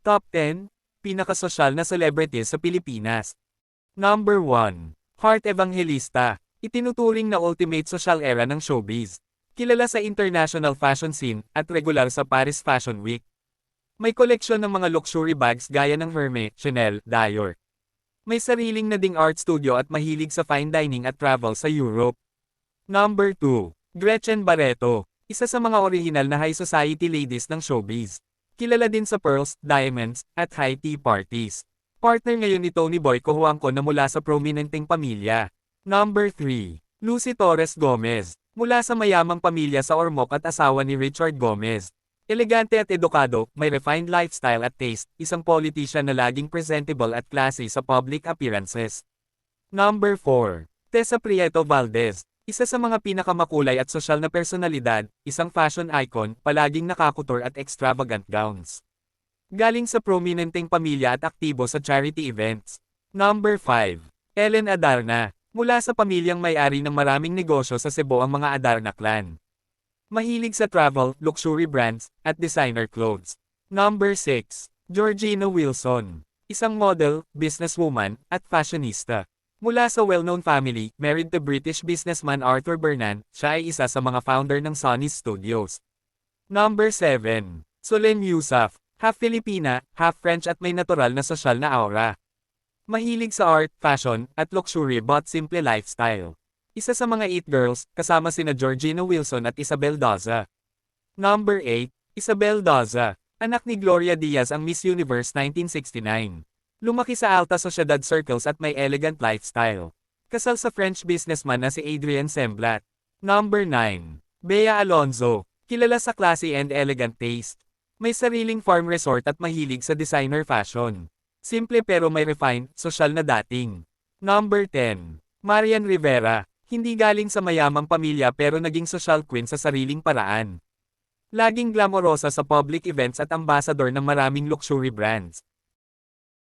Top 10 Pinakasosyal na celebrities sa Pilipinas. Number 1. Heart Evangelista. Itinuturing na ultimate social era ng showbiz. Kilala sa international fashion scene at regular sa Paris Fashion Week. May koleksyon ng mga luxury bags gaya ng Hermès, Chanel, Dior. May sariling na ding art studio at mahilig sa fine dining at travel sa Europe. Number 2. Gretchen Barreto. Isa sa mga orihinal na high society ladies ng showbiz. Kilala din sa pearls, diamonds, at high tea parties. Partner ngayon ni Tony Boy Cojuangco na mula sa prominenteng pamilya. Number 3. Lucy Torres Gomez. Mula sa mayamang pamilya sa Ormoc at asawa ni Richard Gomez. Elegante at edukado, may refined lifestyle at taste, isang politician na laging presentable at classy sa public appearances. Number 4. Tessa Prieto Valdez. Isa sa mga pinakamakulay at sosyal na personalidad, isang fashion icon, palaging nakakutor at extravagant gowns. Galing sa prominenteng pamilya at aktibo sa charity events. Number 5. Ellen Adarna. Mula sa pamilyang may-ari ng maraming negosyo sa Cebu ang mga Adarna clan. Mahilig sa travel, luxury brands, at designer clothes. Number 6. Georgina Wilson. Isang model, businesswoman, at fashionista. Mula sa well-known family, married to British businessman Arthur Bernan, siya ay isa sa mga founder ng Sony Studios. Number 7. Solen Yusuf. Half Filipina, half French at may natural na sosyal na aura. Mahilig sa art, fashion, at luxury but simple lifestyle. Isa sa mga it girls, kasama sina Georgina Wilson at Isabel Daza. Number 8. Isabel Daza. Anak ni Gloria Diaz ang Miss Universe 1969. Lumaki sa alta sosyedad circles at may elegant lifestyle. Kasal sa French businessman na si Adrien Semblat. Number 9. Bea Alonzo. Kilala sa classy and elegant taste. May sariling farm resort at mahilig sa designer fashion. Simple pero may refined, sosyal na dating. Number 10. Marian Rivera. Hindi galing sa mayamang pamilya pero naging social queen sa sariling paraan. Laging glamorosa sa public events at ambassador ng maraming luxury brands.